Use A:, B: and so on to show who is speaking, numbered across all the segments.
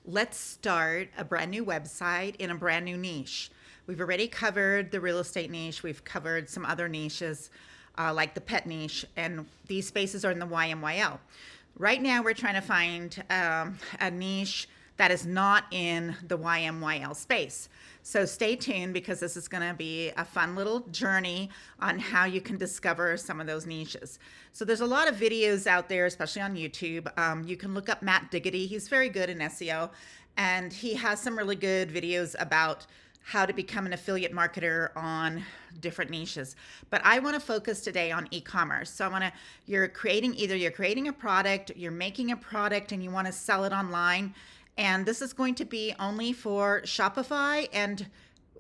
A: let's start a brand new website in a brand new niche. We've already covered the real estate niche. We've covered some other niches like the pet niche, and these spaces are in the YMYL. Right now, we're trying to find a niche that is not in the YMYL space. So stay tuned because this is going to be a fun little journey on how you can discover some of those niches. So there's a lot of videos out there, especially on YouTube. You can look up Matt Diggity. He's very good in SEO, and he has some really good videos about how to become an affiliate marketer on different niches. But I want to focus today on e-commerce. So you're creating a product, you're making a product and you want to sell it online. And this is going to be only for Shopify and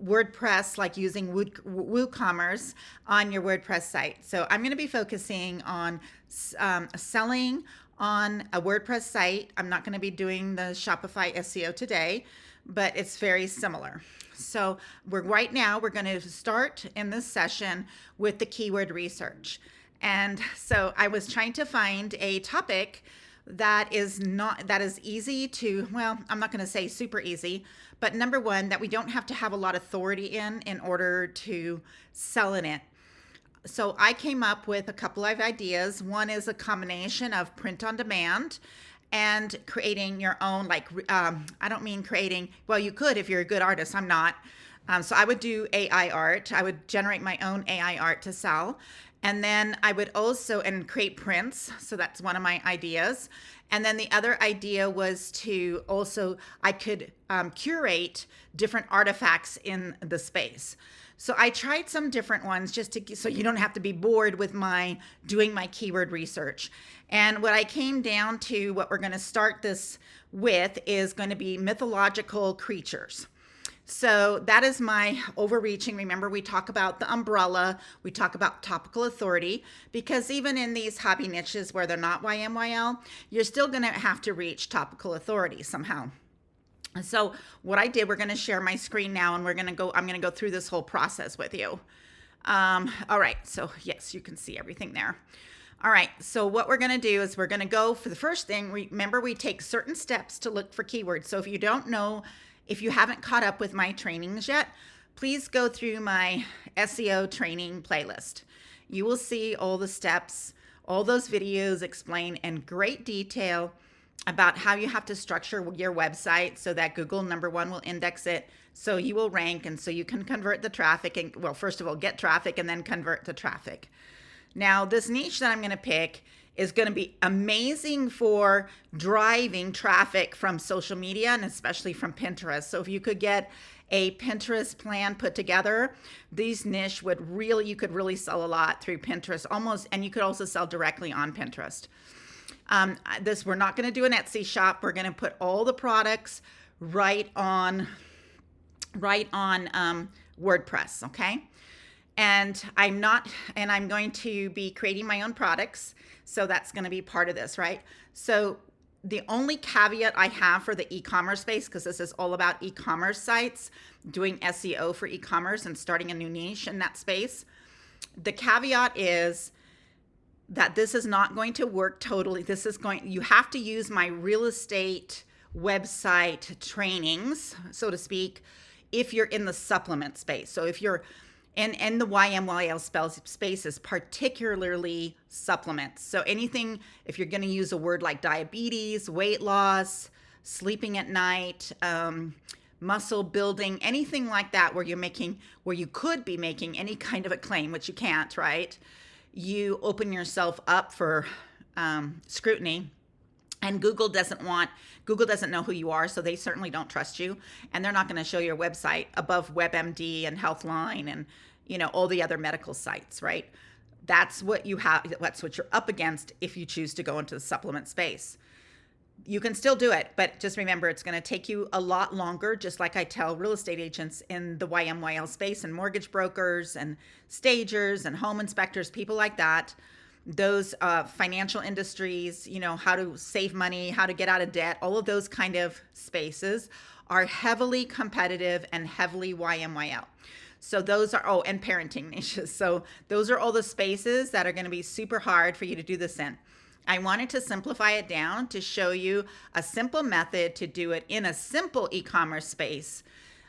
A: WordPress, like using WooCommerce on your WordPress site. So I'm going to be focusing on selling on a WordPress site. I'm not going to be doing the Shopify SEO today, but it's very similar. So right now we're going to start in this session with the keyword research. And so I was trying to find a topic that is easy to, well, I'm not going to say super easy, but number one, that we don't have to have a lot of authority in order to sell in it. So I came up with a couple of ideas. One is a combination of print on demand and creating your own, I don't mean creating, well, you could if you're a good artist. I'm not. So I would do AI art. I would generate my own AI art to sell. And then I would also create prints. So that's one of my ideas. And then the other idea was I could curate different artifacts in the space. So I tried some different ones so you don't have to be bored with doing my keyword research. And what I came down to, what we're going to start this with, is going to be mythological creatures. So that is my overreaching. Remember, we talk about the umbrella, we talk about topical authority, because even in these hobby niches where they're not YMYL, you're still going to have to reach topical authority somehow. So what I did, we're going to share my screen now, and I'm going to go through this whole process with you. All right. So yes, you can see everything there. All right. So what we're going to do is we're going to go for the first thing. Remember, we take certain steps to look for keywords. So if you haven't caught up with my trainings yet, please go through my SEO training playlist. You will see all the steps, all those videos explain in great detail about how you have to structure your website so that Google, number one, will index it, so you will rank, and so you can convert the traffic, and, well, first of all, get traffic and then convert the traffic. Now, this niche that I'm going to pick is going to be amazing for driving traffic from social media and especially from Pinterest. So if you could get a Pinterest plan put together, these niche you could really sell a lot through Pinterest and you could also sell directly on Pinterest. We're not going to do an Etsy shop. We're going to put all the products right on WordPress. Okay. And I'm going to be creating my own products. So that's going to be part of this, right? So the only caveat I have for the e-commerce space, because this is all about e-commerce sites, doing SEO for e-commerce and starting a new niche in that space. The caveat is that this is not going to work totally. You have to use my real estate website trainings, so to speak, if you're in the supplement space. So if you're in the YMYL spaces, particularly supplements. So anything, if you're going to use a word like diabetes, weight loss, sleeping at night, muscle building, anything like that, where you could be making any kind of a claim, which you can't, right? You open yourself up for scrutiny. And Google doesn't know who you are, so they certainly don't trust you. And they're not going to show your website above WebMD and Healthline and, all the other medical sites, right? That's what you have. That's what you're up against if you choose to go into the supplement space. You can still do it, but just remember, it's going to take you a lot longer, just like I tell real estate agents in the YMYL space and mortgage brokers and stagers and home inspectors, people like that. Those financial industries, how to save money, how to get out of debt, all of those kind of spaces are heavily competitive and heavily YMYL. So those are, and parenting niches. So those are all the spaces that are going to be super hard for you to do this in. I wanted to simplify it down to show you a simple method to do it in a simple e-commerce space.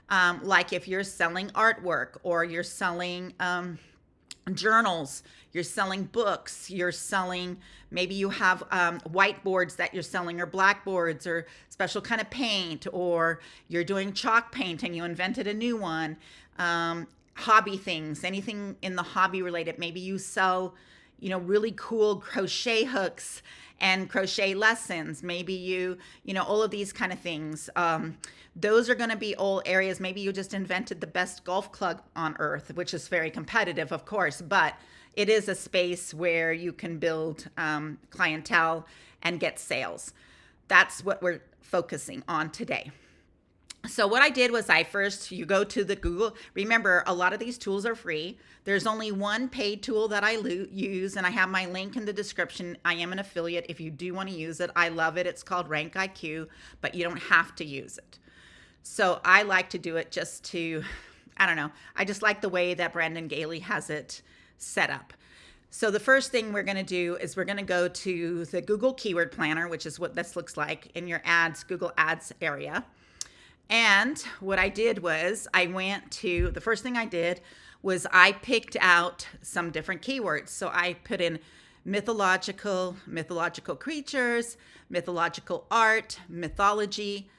A: Like if you're selling artwork or you're selling journals, you're selling books, you're selling, maybe you have whiteboards that you're selling, or blackboards, or special kind of paint, or you're doing chalk paint and you invented a new one. Hobby things, anything in the hobby related. Maybe you sell, really cool crochet hooks and crochet lessons. Maybe you all of these kind of things. Those are going to be all areas. Maybe you just invented the best golf club on earth, which is very competitive, of course, but it is a space where you can build clientele and get sales. That's what we're focusing on today. So what I did was you go to the Google. Remember, a lot of these tools are free. There's only one paid tool that I use, and I have my link in the description. I am an affiliate if you do want to use it. I love it. It's called RankIQ, but you don't have to use it. So I like to do it just to, I don't know. I just like the way that Brandon Gailey has it set up. So the first thing we're going to do is we're going to go to the Google Keyword Planner, which is what this looks like in your Google Ads area. And what I did was the first thing I did was I picked out some different keywords. So I put in mythological creatures, mythological art, mythology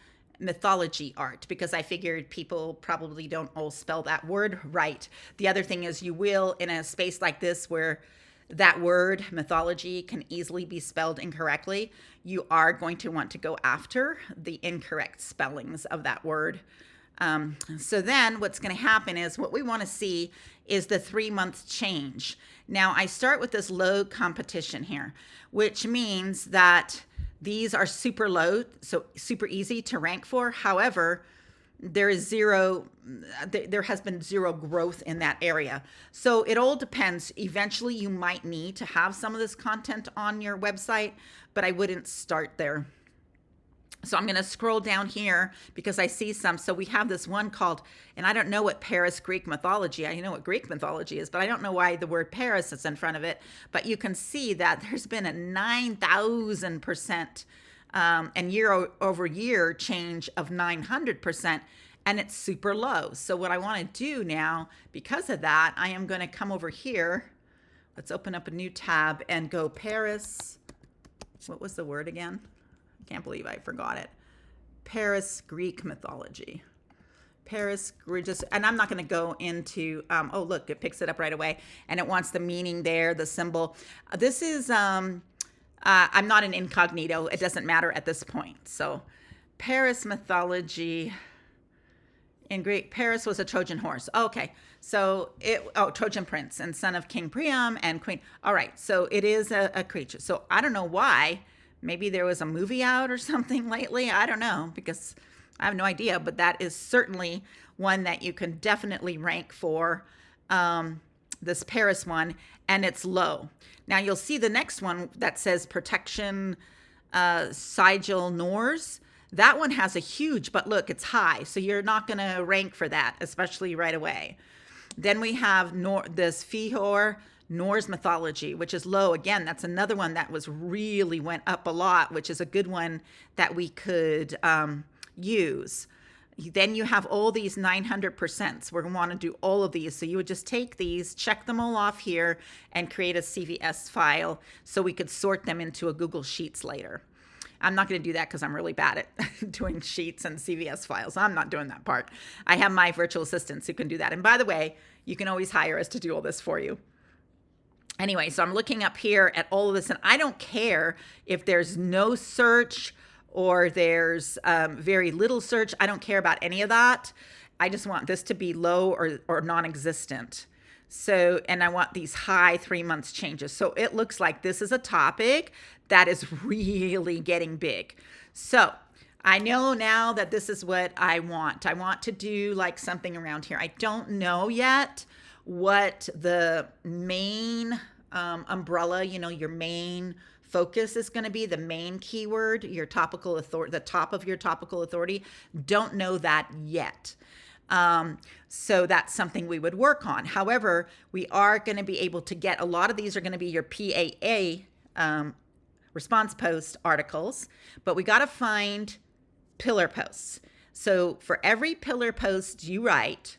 A: art, because I figured people probably don't all spell that word right. The other thing is you will, in a space like this where that word mythology can easily be spelled incorrectly, you are going to want to go after the incorrect spellings of that word. So then what's going to happen is what we want to see is the 3-month change. Now I start with this low competition here, which means that these are super low, so super easy to rank for. However, there has been zero growth in that area. So it all depends. Eventually you might need to have some of this content on your website, but I wouldn't start there. So I'm going to scroll down here because I see some. So we have this one called, and I don't know what Paris Greek mythology. I know what Greek mythology is, but I don't know why the word Paris is in front of it. But you can see that there's been a 9,000% and year over year change of 900%, and it's super low. So what I want to do now, because of that, I am going to come over here. Let's open up a new tab and go Paris. What was the word again? I can't believe I forgot it. Paris Greek mythology. Paris, and I'm not going to go into, oh, look, it picks it up right away. And it wants the meaning there, the symbol. This is, I'm not an incognito. It doesn't matter at this point. So Paris mythology. In Greek, Paris was a Trojan horse. Okay. So Trojan prince and son of King Priam and Queen. All right. So it is a creature. So I don't know why. Maybe there was a movie out or something lately. I don't know, because I have no idea. But that is certainly one that you can definitely rank for, this Paris one, and it's low. Now you'll see the next one that says protection, sigil Nors. That one has a huge, but look, it's high. So you're not going to rank for that, especially right away. Then we have this Fihor Norse mythology, which is low. Again, that's another one that really went up a lot, which is a good one that we could use. Then you have all these 900%. We're going to want to do all of these. So you would just take these, check them all off here, and create a CVS file so we could sort them into a Google Sheets later. I'm not going to do that because I'm really bad at doing sheets and CVS files. I'm not doing that part. I have my virtual assistants who can do that. And by the way, you can always hire us to do all this for you. Anyway, so I'm looking up here at all of this, and I don't care if there's no search or there's very little search. I don't care about any of that. I just want this to be low or non-existent. So, and I want these high 3 months changes. So it looks like this is a topic that is really getting big. So I know now that this is what I want. I want to do like something around here. I don't know yet what the main umbrella, your main focus is going to be, the main keyword, your topical authority, the top of your topical authority. Don't know that yet. So that's something we would work on. However, we are going to be able to get, a lot of these are going to be your PAA response posts, articles, but we got to find pillar posts. So for every pillar post you write,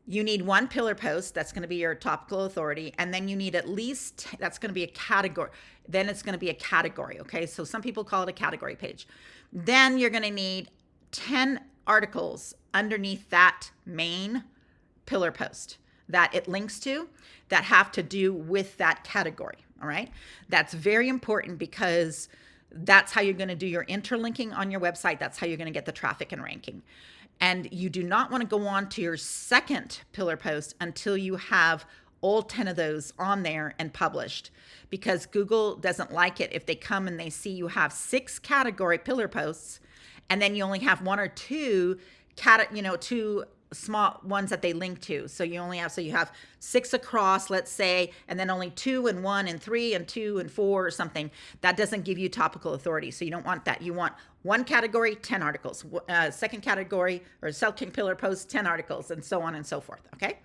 A: you need one pillar post. That's going to be your topical authority. And then you need at least, that's going to be a category. Then it's going to be a category. Okay. So some people call it a category page. Then you're going to need 10 articles underneath that main pillar post that it links to that have to do with that category. All right. That's very important because that's how you're going to do your interlinking on your website. That's how you're going to get the traffic and ranking. And you do not want to go on to your second pillar post until you have all 10 of those on there and published, because Google doesn't like it if they come and they see you have 6 category pillar posts and then you only have 1 or 2 two small ones that they link to. So you have 6 across, let's say, and then only 2 and 1 and 3 and 2 and 4 or something. That doesn't give you topical authority. So you don't want that. You want one category, 10 articles, second category or second pillar post, 10 articles, and so on and so forth. Okay.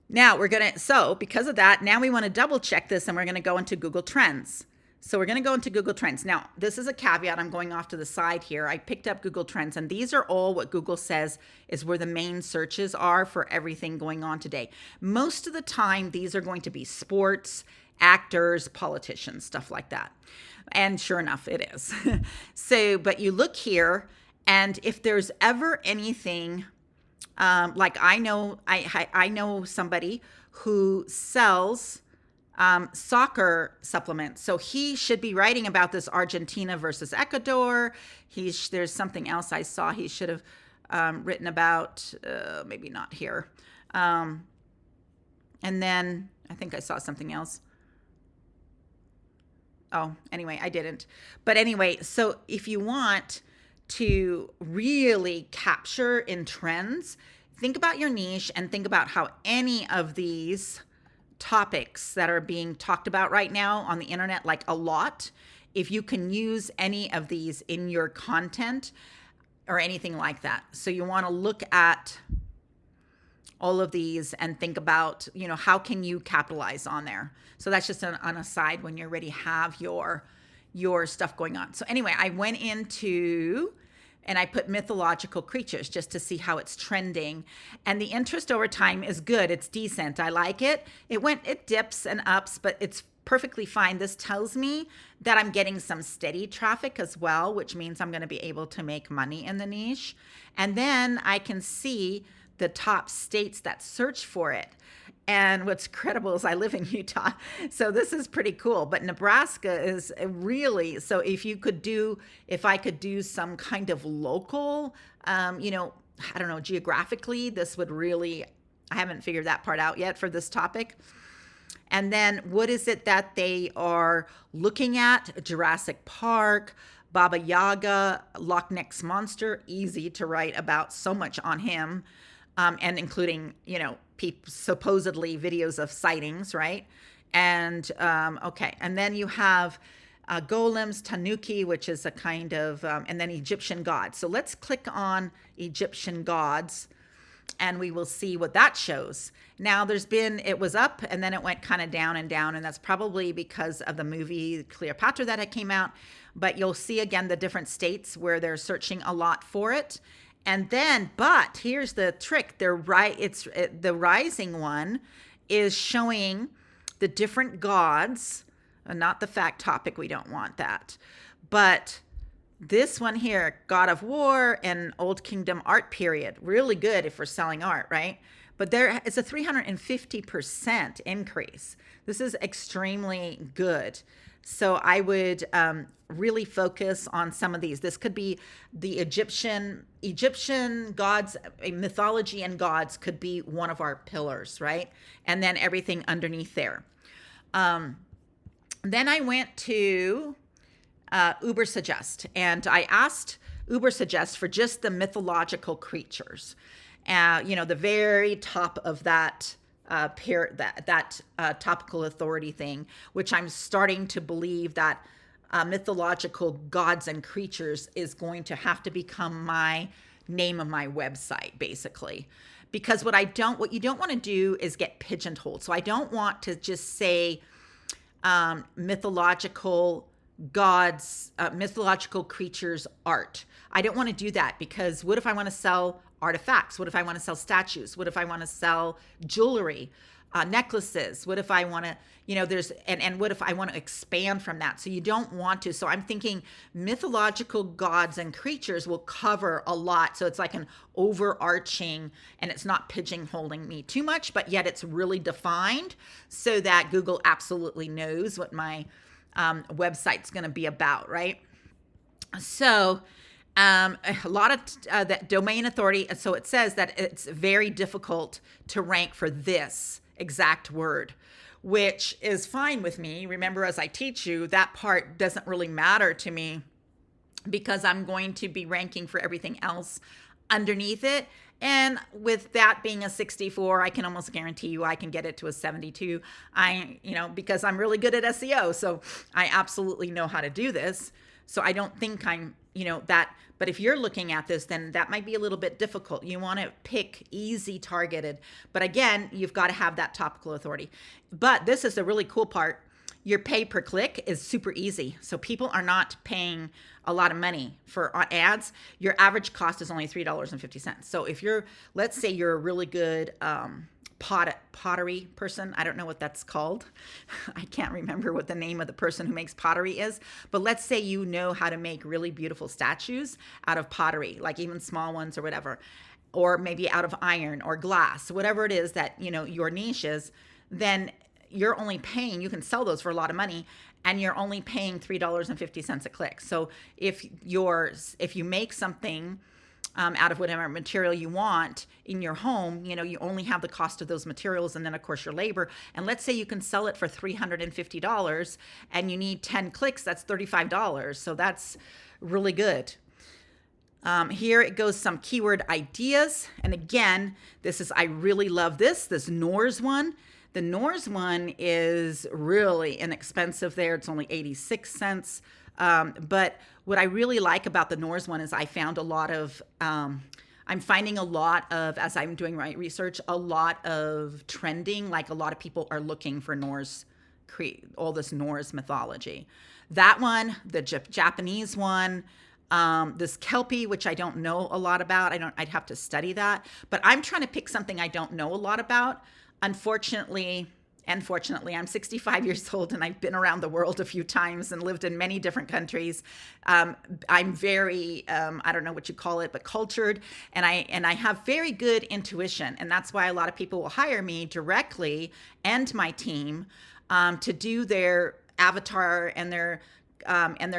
A: Now because of that, now we want to double check this, and we're going to go into Google Trends. So we're going to go into Google Trends. Now, this is a caveat. I'm going off to the side here. I picked up Google Trends, and these are all what Google says is where the main searches are for everything going on today. Most of the time, these are going to be sports, actors, politicians, stuff like that. And sure enough, it is. But you look here, and if there's ever anything, like I know somebody who sells soccer supplements. So he should be writing about this Argentina versus Ecuador. There's something else I saw he should have written about, maybe not here. And then I think I saw something else. Oh, anyway, I didn't. But anyway, so if you want to really capture in trends, think about your niche and think about how any of these topics that are being talked about right now on the internet, like a lot, if you can use any of these in your content or anything like that. So you want to look at all of these and think about, how can you capitalize on there? So that's just on a side when you already have your stuff going on. So anyway, I went into and I put mythological creatures just to see how it's trending. And the interest over time is good. It's decent. I like it. It dips and ups, but it's perfectly fine. This tells me that I'm getting some steady traffic as well, which means I'm going to be able to make money in the niche. And then I can see the top states that search for it. And what's credible is I live in Utah, so this is pretty cool. But Nebraska is really, so if I could do some kind of local, I don't know, geographically, this would really, I haven't figured that part out yet for this topic. And then what is it that they are looking at? Jurassic Park, Baba Yaga, Loch Ness Monster, easy to write about, so much on him. And including, supposedly videos of sightings, right? And, okay. And then you have golems, tanuki, which is a kind of, and then Egyptian gods. So let's click on Egyptian gods and we will see what that shows. Now it was up and then it went kind of down, and that's probably because of the movie Cleopatra that came out. But you'll see again the different states where they're searching a lot for it. And then, but here's the trick. The rising one is showing the different gods, not the fact topic. We don't want that. But this one here, God of War and Old Kingdom art period, really good if we're selling art, right? But it's a 350% increase. This is extremely good. So I would really focus on some of these. This could be the Egyptian gods, mythology and gods could be one of our pillars, right? And then everything underneath there. Then I went to Ubersuggest, and I asked Ubersuggest for just the mythological creatures. The very top of that topical authority thing, which I'm starting to believe that mythological gods and creatures is going to have to become my name of my website, basically. Because what you don't want to do is get pigeonholed. So I don't want to just say mythological gods, mythological creatures art. I don't want to do that because what if I want to sell artifacts? What if I want to sell statues? What if I want to sell jewelry, necklaces? What if I want to, and what if I want to expand from that? So you don't want to. So I'm thinking mythological gods and creatures will cover a lot. So it's like an overarching, and it's not pigeonholing me too much, but yet it's really defined so that Google absolutely knows what my website's going to be about, right? So a lot of that domain authority. So it says that it's very difficult to rank for this exact word, which is fine with me. Remember, as I teach you, that part doesn't really matter to me because I'm going to be ranking for everything else underneath it. And with that being a 64, I can almost guarantee you I can get it to a 72. Because I'm really good at SEO. So I absolutely know how to do this. So I don't think I'm, that, but if you're looking at this, then that might be a little bit difficult. You want to pick easy targeted, but again, you've got to have that topical authority. But this is the really cool part. Your pay per click is super easy. So people are not paying a lot of money for ads. Your average cost is only $3.50. So if let's say you're a really good, pottery person. I don't know what that's called. I can't remember what the name of the person who makes pottery is, but let's say you know how to make really beautiful statues out of pottery, like even small ones or whatever, or maybe out of iron or glass, whatever it is that, your niche is, then you can sell those for a lot of money, and you're only paying $3.50 a click. So if you make something out of whatever material you want in your home, you only have the cost of those materials and then of course your labor. And let's say you can sell it for $350 and you need 10 clicks, that's $35. So that's really good. Here it goes, some keyword ideas. And again, I really love this Norse one. The Norse one is really inexpensive there. It's only 86 cents. But what I really like about the Norse one is I found I'm finding a lot of, as I'm doing my research, a lot of trending, like a lot of people are looking for all this Norse mythology. That one, the Japanese one, this Kelpie, which I don't know a lot about. I'd have to study that, but I'm trying to pick something I don't know a lot about. Unfortunately, I'm 65 years old and I've been around the world a few times and lived in many different countries. I'm very, I don't know what you call it, but cultured. And I have very good intuition. And that's why a lot of people will hire me directly and my team to do their avatar and their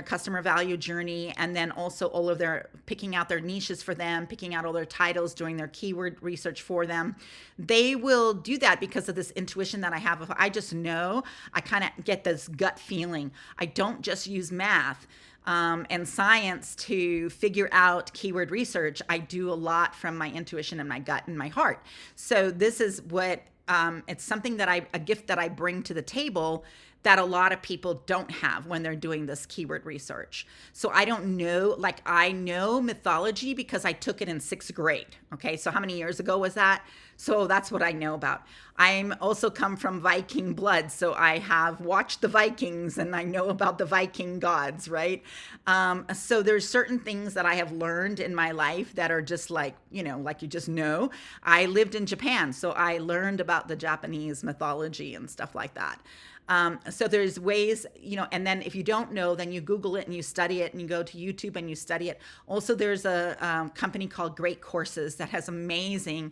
A: customer value journey, and then also all of their picking out their niches for them, picking out all their titles, doing their keyword research for them. They will do that because of this intuition that I have. If I just know, I kind of get this gut feeling. I don't just use math and science to figure out keyword research. I do a lot from my intuition and my gut and my heart. So this is what it's something that a gift that I bring to the table that a lot of people don't have when they're doing this keyword research. So I don't know, I know mythology because I took it in 6th grade. Okay, so how many years ago was that? So that's what I know about. I'm also come from Viking blood, so I have watched the Vikings and I know about the Viking gods, right? So there's certain things that I have learned in my life that are just like you just know. I lived in Japan, so I learned about the Japanese mythology and stuff like that. So there's ways, and then if you don't know, then you Google it and you study it and you go to YouTube and you study it. Also, there's a company called Great Courses that has amazing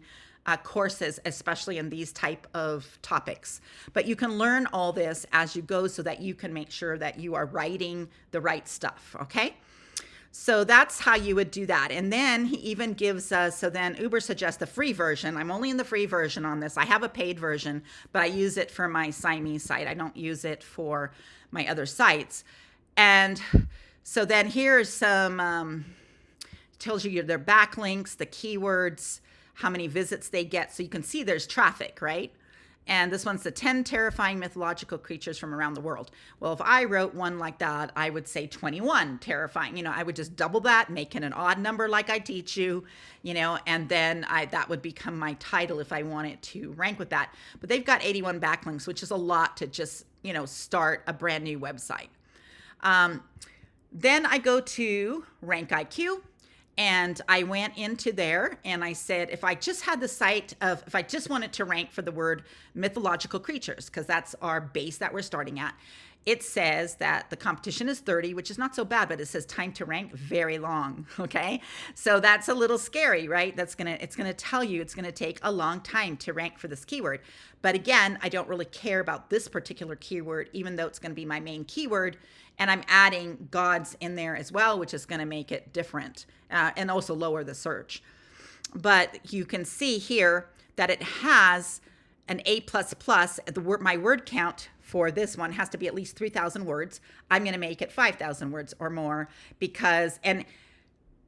A: courses, especially in these type of topics. But you can learn all this as you go so that you can make sure that you are writing the right stuff, okay? So that's how you would do that. And then he even gives us, so then Ubersuggest, the free version. I'm only in the free version on this. I have a paid version, but I use it for my Siamese site. I don't use it for my other sites. And so then here's some, tells you their backlinks, the keywords, how many visits they get. So you can see there's traffic, right? And this one's the 10 terrifying mythological creatures from around the world. Well, if I wrote one like that, I would say 21 terrifying. I would just double that, make it an odd number like I teach you, and then that would become my title if I wanted to rank with that. But they've got 81 backlinks, which is a lot to just, start a brand new website. Then I go to RankIQ, and I went into there and I said, if I just had the site of, if I just wanted to rank for the word mythological creatures, because that's our base that we're starting at, it says that the competition is 30, which is not so bad, but it says time to rank very long. Okay. So that's a little scary, right? It's going to tell you it's going to take a long time to rank for this keyword. But again, I don't really care about this particular keyword, even though it's going to be my main keyword. And I'm adding gods in there as well, which is going to make it different and also lower the search. But you can see here that it has an A++. My word count for this one has to be at least 3,000 words. I'm going to make it 5,000 words or more because, and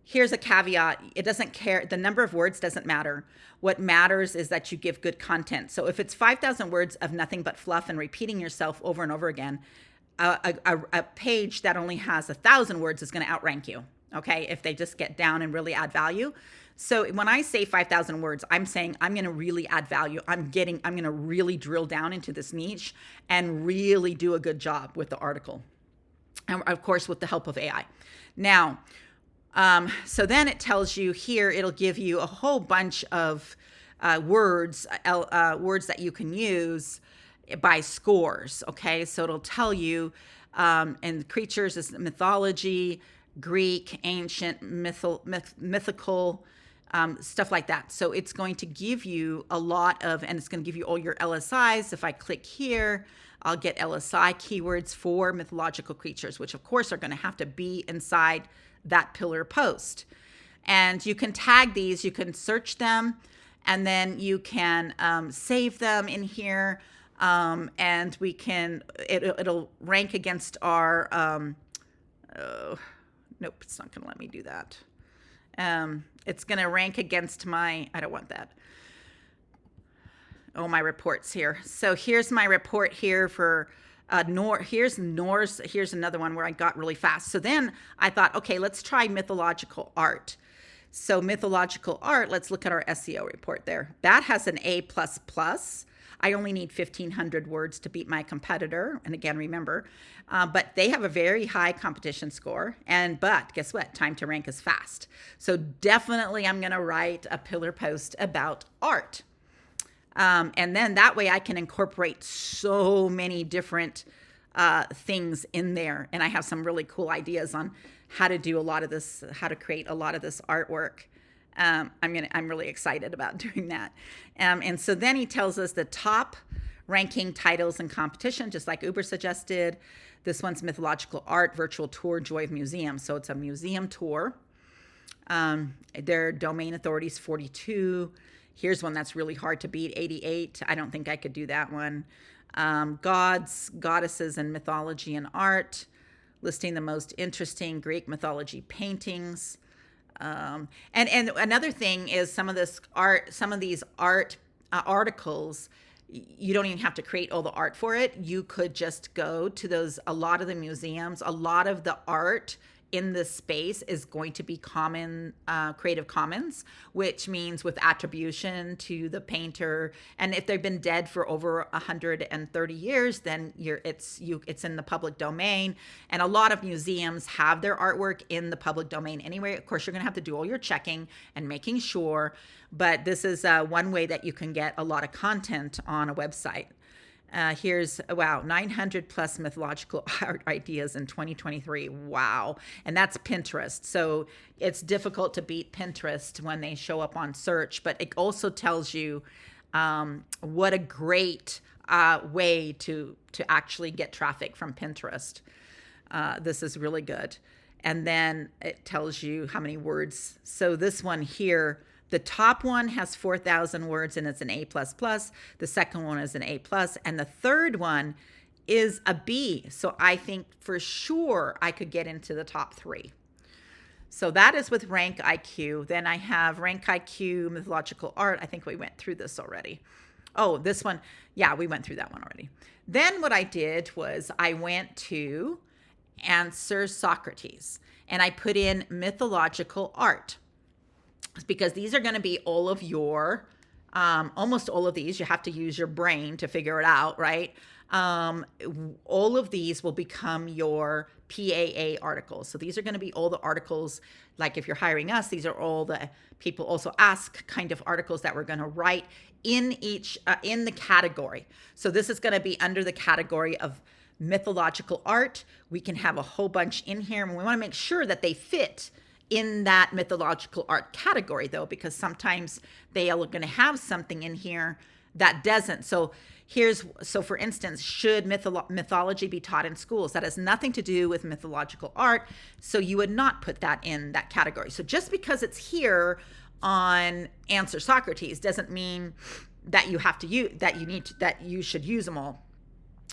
A: here's a caveat, it doesn't care, the number of words doesn't matter. What matters is that you give good content. So if it's 5,000 words of nothing but fluff and repeating yourself over and over again, a page that only has 1,000 words is going to outrank you, okay, if they just get down and really add value. So when I say 5,000 words, I'm saying I'm going to really add value. I'm going to really drill down into this niche and really do a good job with the article. And of course, with the help of AI. Now, so then it tells you here, it'll give you a whole bunch of words that you can use by scores. Okay. So it'll tell you, and creatures is mythology, Greek, ancient, mythical, stuff like that. So it's going to give you a lot of, and it's going to give you all your LSIs. If I click here, I'll get LSI keywords for mythological creatures, which of course are going to have to be inside that pillar post. And you can tag these, you can search them, and then you can save them in here. And we can, it'll rank against our, nope, it's not going to let me do that. It's going to rank against my, I don't want that. Oh, my reports here. So here's my report here for here's Norse. Here's another one where I got really fast. So then I thought, okay, let's try mythological art. So mythological art, let's look at our SEO report there. That has an A++. I only need 1,500 words to beat my competitor. And again, remember, but they have a very high competition score. But guess what? Time to rank is fast. So definitely I'm going to write a pillar post about art. And then that way I can incorporate so many different things in there. And I have some really cool ideas on how to do a lot of this, how to create a lot of this artwork. I'm really excited about doing that. And so then he tells us the top ranking titles in competition, just like Ubersuggest did. This one's mythological art, virtual tour, joy of museum. So it's a museum tour. Their domain authority is 42. Here's one that's really hard to beat, 88. I don't think I could do that one. Gods, goddesses, and mythology and art, listing the most interesting Greek mythology paintings. And another thing is some of these art articles, you don't even have to create all the art for it. You could just go to a lot of the museums, a lot of the art in this space is going to be common, Creative Commons, which means with attribution to the painter. And if they've been dead for over 130 years, then it's in the public domain. And a lot of museums have their artwork in the public domain anyway. Of course, you're going to have to do all your checking and making sure. But this is one way that you can get a lot of content on a website. Here's, wow, 900 plus mythological art ideas in 2023. Wow. And that's Pinterest. So it's difficult to beat Pinterest when they show up on search, but it also tells you what a great way to actually get traffic from Pinterest. This is really good. And then it tells you how many words. So this one here, the top one has 4,000 words and it's an A++. The second one is an A+. And the third one is a B. So I think for sure I could get into the top 3. So that is with RankIQ. Then I have RankIQ, mythological art. I think we went through this already. Oh, this one. Yeah, we went through that one already. Then what I did was I went to Answer Socrates and I put in mythological art. Because these are going to be all of your, almost all of these, you have to use your brain to figure it out, right? All of these will become your PAA articles. So these are going to be all the articles, like if you're hiring us, these are all the people also ask kind of articles that we're going to write in each, in the category. So this is going to be under the category of mythological art. We can have a whole bunch in here, and we want to make sure that they fit in that mythological art category, though, because sometimes they are going to have something in here that doesn't. So for instance, should mythology be taught in schools? That has nothing to do with mythological art, so you would not put that in that category. So just because it's here on Answer Socrates doesn't mean that you have to use, that you should use them all.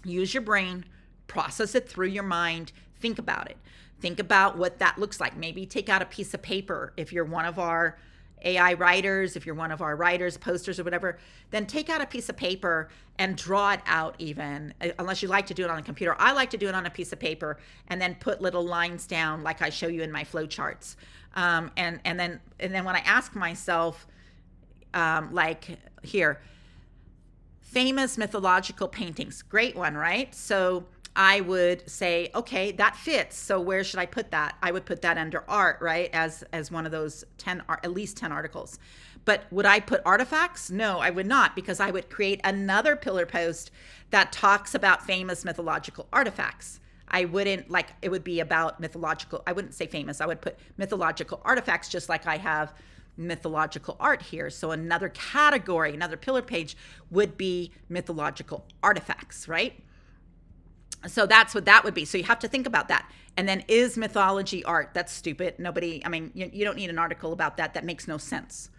A: Use your brain, process it through your mind, think about it. Think about what that looks like. Maybe take out a piece of paper. If you're one of our AI writers, if you're one of our writers, posters or whatever, then take out a piece of paper and draw it out even, unless you like to do it on a computer. I like to do it on a piece of paper and then put little lines down like I show you in my flow charts. And then when I ask myself, like here, famous mythological paintings, great one, right? So I would say, okay, that fits. So where should I put that? I would put that under art, right? As one of those at least 10 articles. But would I put artifacts? No, I would not, because I would create another pillar post that talks about famous mythological artifacts. I wouldn't it would be about mythological, I wouldn't say famous, I would put mythological artifacts, just like I have mythological art here. So another category, another pillar page would be mythological artifacts, right? So that's what that would be. So you have to think about that. And then, is mythology art? That's stupid. Nobody, I mean, you don't need an article about that. That makes no sense.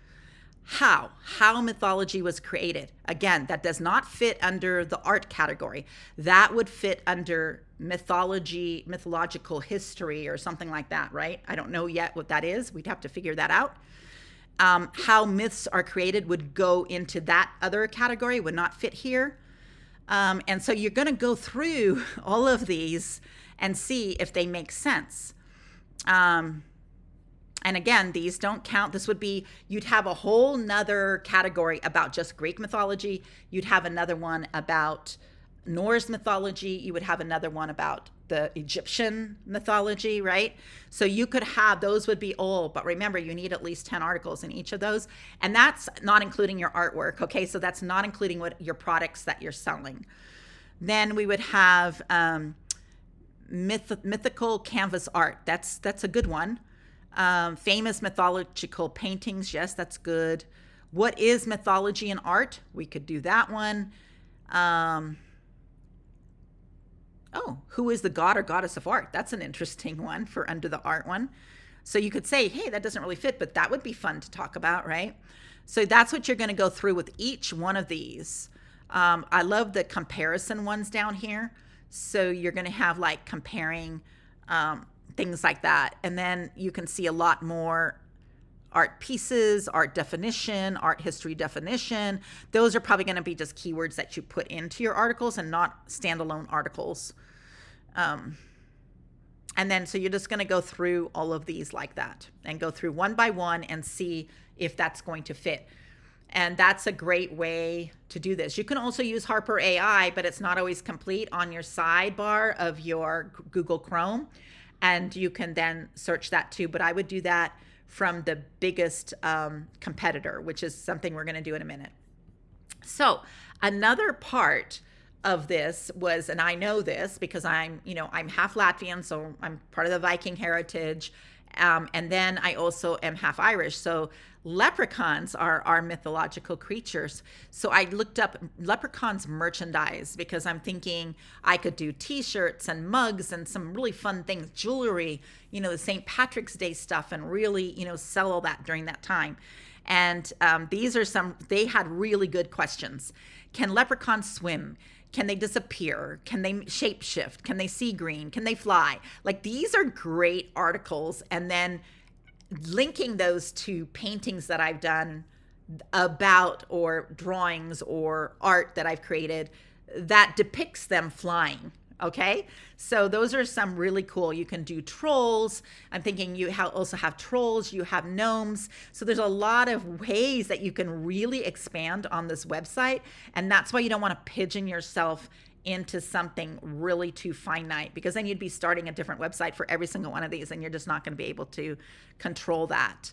A: How mythology was created. Again, that does not fit under the art category. That would fit under mythology, mythological history or something like that, right? I don't know yet what that is. We'd have to figure that out. How myths are created would go into that other category, would not fit here. And so you're going to go through all of these and see if they make sense. And again, these don't count. This would be, you'd have a whole nother category about just Greek mythology. You'd have another one about Norse mythology. You would have another one about the Egyptian mythology, right? So you could have, those would be all, but remember, you need at least 10 articles in each of those. And that's not including your artwork, okay? So that's not including what your products that you're selling. Then we would have mythical canvas art. That's a good one. Famous mythological paintings, yes, that's good. What is mythology and art? We could do that one. Who is the god or goddess of art? That's an interesting one for under the art one. So you could say, hey, that doesn't really fit, but that would be fun to talk about, right? So that's what you're going to go through with each one of these. I love the comparison ones down here. So you're going to have like comparing things like that. And then you can see a lot more art pieces, art definition, art history definition. Those are probably going to be just keywords that you put into your articles and not standalone articles. And then, so you're just going to go through all of these like that and go through one by one and see if that's going to fit. And that's a great way to do this. You can also use Harper AI, but it's not always complete on your sidebar of your Google Chrome. And you can then search that too. But I would do that from the biggest competitor, which is something we're going to do in a minute. So another part of this was, and I know this because I'm half Latvian, so I'm part of the Viking heritage. And then I also am half Irish. So leprechauns are our mythological creatures. So I looked up leprechauns merchandise because I'm thinking I could do t-shirts and mugs and some really fun things, jewelry, the St. Patrick's Day stuff, and really, sell all that during that time. And these are they had really good questions. Can leprechauns swim? Can they disappear? Can they shapeshift? Can they see green? Can they fly? Like, these are great articles. And then linking those to paintings that I've done about, or drawings or art that I've created that depicts them flying. Okay, so those are some really cool. You can do trolls. I'm thinking you also have trolls, you have gnomes. So there's a lot of ways that you can really expand on this website. And that's why you don't want to pigeon yourself into something really too finite, because then you'd be starting a different website for every single one of these, and you're just not going to be able to control that.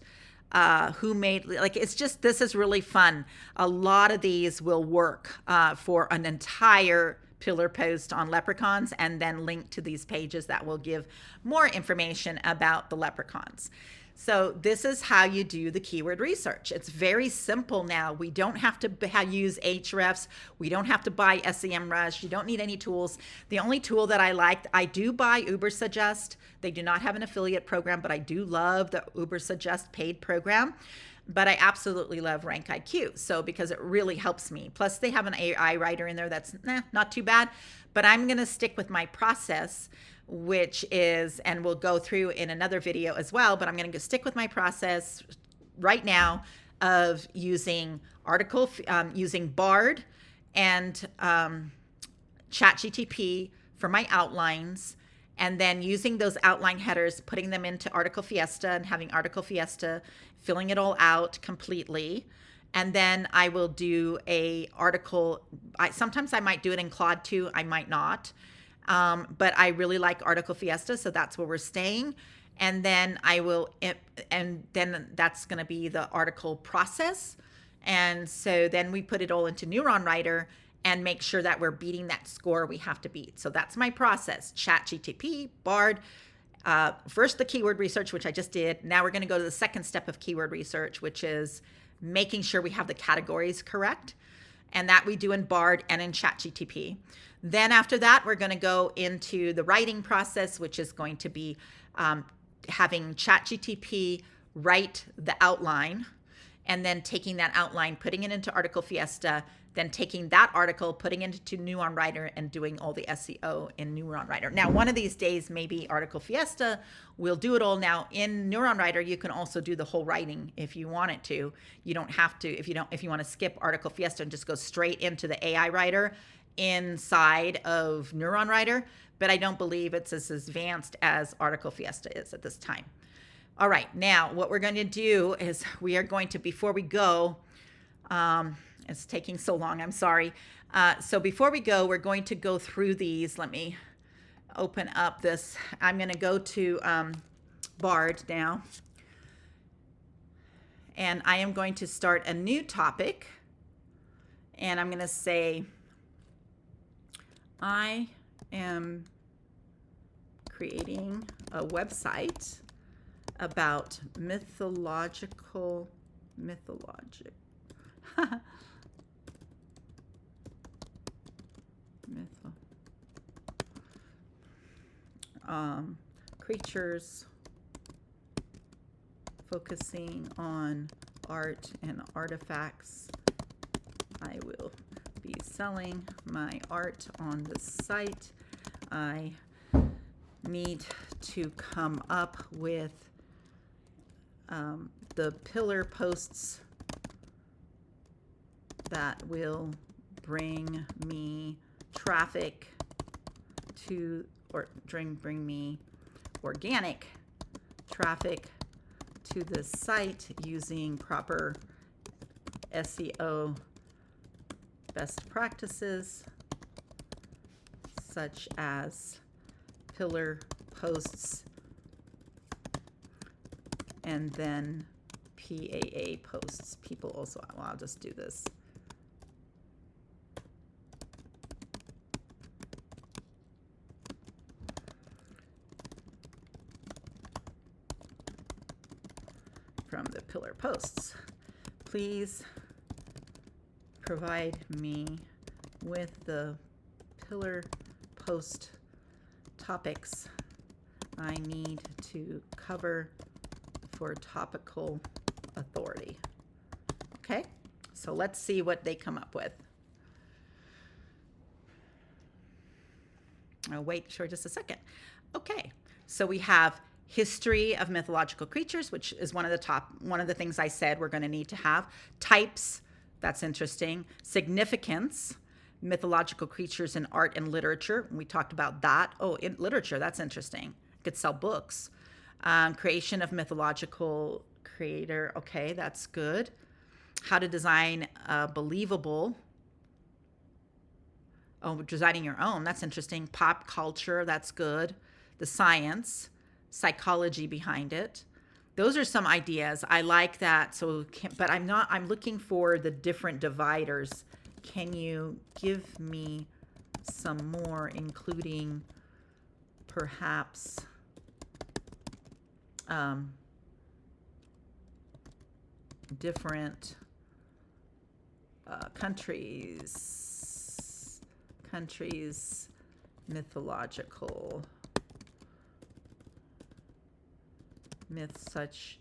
A: Who made, like, it's just, this is really fun. A lot of these will work for an entire pillar post on leprechauns, and then link to these pages that will give more information about the leprechauns. So this is how you do the keyword research. It's very simple now. We don't have to use Ahrefs. We don't have to buy SEMrush. You don't need any tools. The only tool that I liked, I do buy Ubersuggest. They do not have an affiliate program, but I do love the Ubersuggest paid program. But I absolutely love RankIQ, so because it really helps me. Plus, they have an AI writer in there that's not too bad. But I'm going to stick with my process, which is, and we'll go through in another video as well, but I'm going to stick with my process right now of using using Bard and ChatGTP for my outlines, and then using those outline headers, putting them into Article Fiesta and having Article Fiesta filling it all out completely. And then I will do a article. Sometimes I might do it in Claude too. I might not. But I really like Article Fiesta, so that's where we're staying. And then then that's going to be the article process. And so then we put it all into Neuron Writer and make sure that we're beating that score we have to beat. So that's my process: ChatGTP, Bard. First, the keyword research, which I just did. Now we're going to go to the second step of keyword research, which is making sure we have the categories correct. And that we do in Bard and in ChatGTP. Then after that, we're going to go into the writing process, which is going to be having ChatGTP write the outline, and then taking that outline, putting it into Article Fiesta, then taking that article, putting it into Neuron Writer, and doing all the SEO in Neuron Writer. Now, one of these days, maybe Article Fiesta will do it all. Now, in Neuron Writer, you can also do the whole writing if you want it to. You don't have to, if you want to skip Article Fiesta and just go straight into the AI writer inside of Neuron Writer, but I don't believe it's as advanced as Article Fiesta is at this time. All right, now what we're going to do is we are going to, before we go, it's taking so long, I'm sorry. So before we go, we're going to go through these. Let me open up this. I'm going to go to Bard now. And I am going to start a new topic. And I'm going to say, I am creating a website about mythological creatures, focusing on art and artifacts. I will be selling my art on the site. I need to come up with the pillar posts that will bring me traffic to, or bring me organic traffic to the site using proper SEO best practices, such as pillar posts and then PAA posts. People also, well, I'll just do this. From the pillar posts. Please provide me with the pillar post topics I need to cover for Topical authority. Okay, so let's see what they come up with. I'll wait for just a second. Okay, so we have history of mythological creatures, which is one of the things I said we're going to need to have. Types, that's interesting. Significance, mythological creatures in art and literature. We talked about that. Oh, in literature, that's interesting. Could sell books. Creation of mythological creator. Okay, that's good. How to design a believable Oh, designing your own. That's interesting. Pop culture. That's good. The science, psychology behind it. Those are some ideas. I like that. So, but I'm looking for the different dividers. Can you give me some more, including perhaps different countries, mythological myths such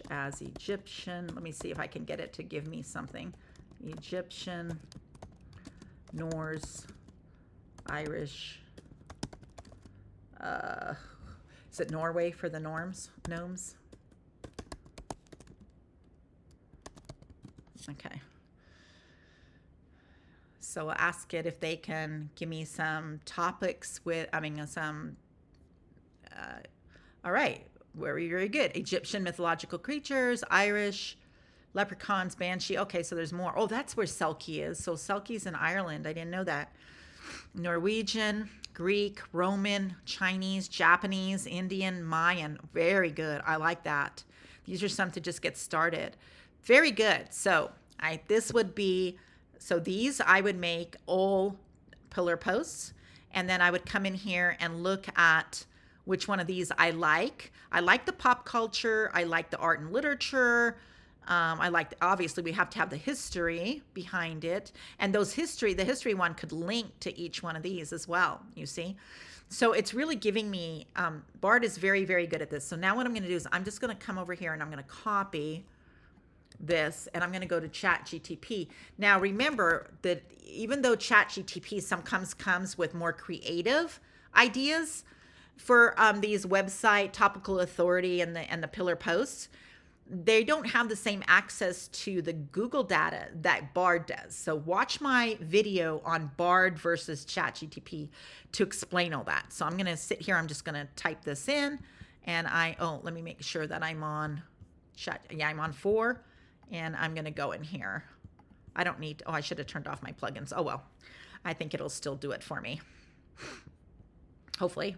A: as Egyptian. Let me see if I can get it to give me something. Egyptian, Norse, Irish. Is it Norway for the gnomes? Okay. So I'll ask it if they can give me some topics all right, very, very good. Egyptian mythological creatures, Irish, leprechauns, banshee. Okay, so there's more. Oh, that's where Selkie is. So Selkie's in Ireland. I didn't know that. Norwegian, Greek, Roman, Chinese, Japanese, Indian, Mayan. Very good. I like that. These are some to just get started. Very good. So these I would make all pillar posts, and then I would come in here and look at which one of these I like. I like the pop culture. I like the art and literature. Obviously we have to have the history behind it. And the history one could link to each one of these as well, you see? So it's really giving me, Bard is very, very good at this. So now what I'm going to do is I'm just going to come over here and I'm going to copy this, and I'm going to go to ChatGTP. Now remember that even though ChatGTP sometimes comes with more creative ideas for these website topical authority and the pillar posts, they don't have the same access to the Google data that Bard does. So watch my video on Bard versus ChatGTP to explain all that. So I'm going to sit here. I'm just going to type this in, and let me make sure that I'm on Chat. Yeah, I'm on 4. And I'm going to go in here. I should have turned off my plugins. Oh, well, I think it'll still do it for me. Hopefully.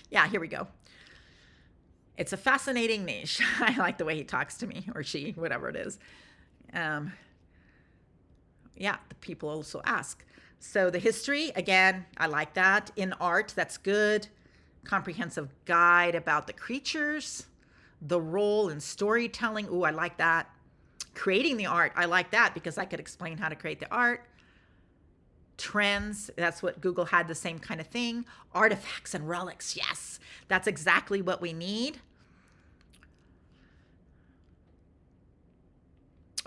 A: Yeah, here we go. It's a fascinating niche. I like the way he talks to me, or she, whatever it is. Yeah, the people also ask. So the history, again, I like that. In art, that's good. Comprehensive guide about the creatures. The role in storytelling. Ooh, I like that. Creating the art, I like that because I could explain how to create the art. Trends, that's what Google had, the same kind of thing. Artifacts and relics, yes, that's exactly what we need.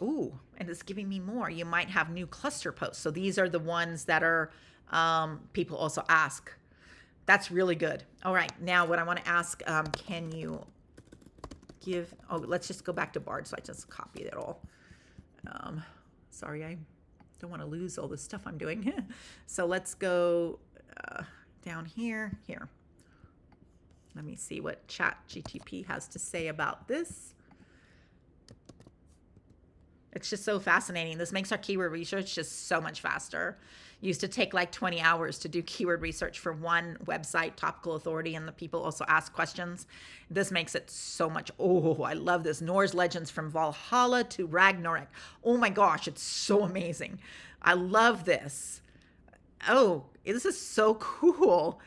A: Ooh, and it's giving me more. You might have new cluster posts. So these are the ones that are people also ask. That's really good. All right, now what I want to ask, can you let's just go back to Bard, so I just copied it all. Sorry, I don't want to lose all the stuff I'm doing. So let's go down here. Let me see what ChatGTP has to say about this. It's just so fascinating. This makes our keyword research just so much faster. Used to take like 20 hours to do keyword research for one website, Topical Authority, and the people also ask questions. This makes it so much. Oh, I love this. Norse legends from Valhalla to Ragnarok. Oh my gosh, it's so amazing. I love this. Oh, this is so cool.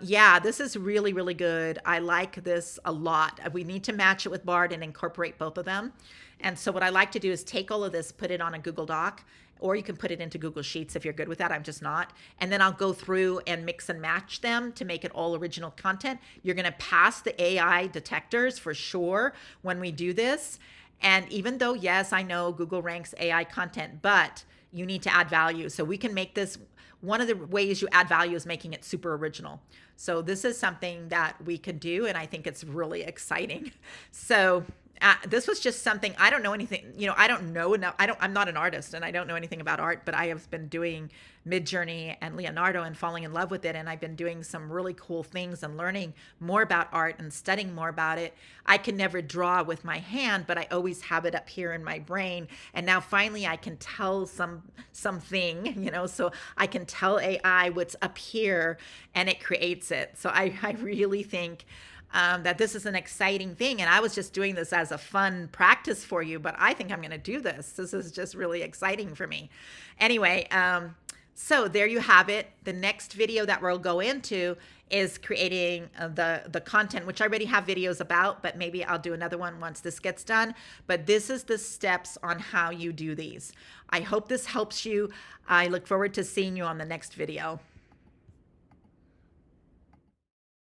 A: Yeah, this is really, really good. I like this a lot. We need to match it with Bard and incorporate both of them. And so what I like to do is take all of this, put it on a Google Doc, or you can put it into Google Sheets if you're good with that. I'm just not. And then I'll go through and mix and match them to make it all original content. You're going to pass the AI detectors for sure when we do this. And even though, yes, I know Google ranks AI content, but you need to add value. So we can make this, one of the ways you add value is making it super original. So this is something that we could do, and I think it's really exciting. So This was just something, I don't know anything, I don't know enough. I'm not an artist and I don't know anything about art, but I have been doing Midjourney and Leonardo and falling in love with it. And I've been doing some really cool things and learning more about art and studying more about it. I can never draw with my hand, but I always have it up here in my brain. And now finally I can tell something, so I can tell AI what's up here and it creates it. So I really think that this is an exciting thing. And I was just doing this as a fun practice for you, but I think I'm going to do this. This is just really exciting for me. Anyway, so there you have it. The next video that we'll go into is creating the content, which I already have videos about, but maybe I'll do another one once this gets done. But this is the steps on how you do these. I hope this helps you. I look forward to seeing you on the next video.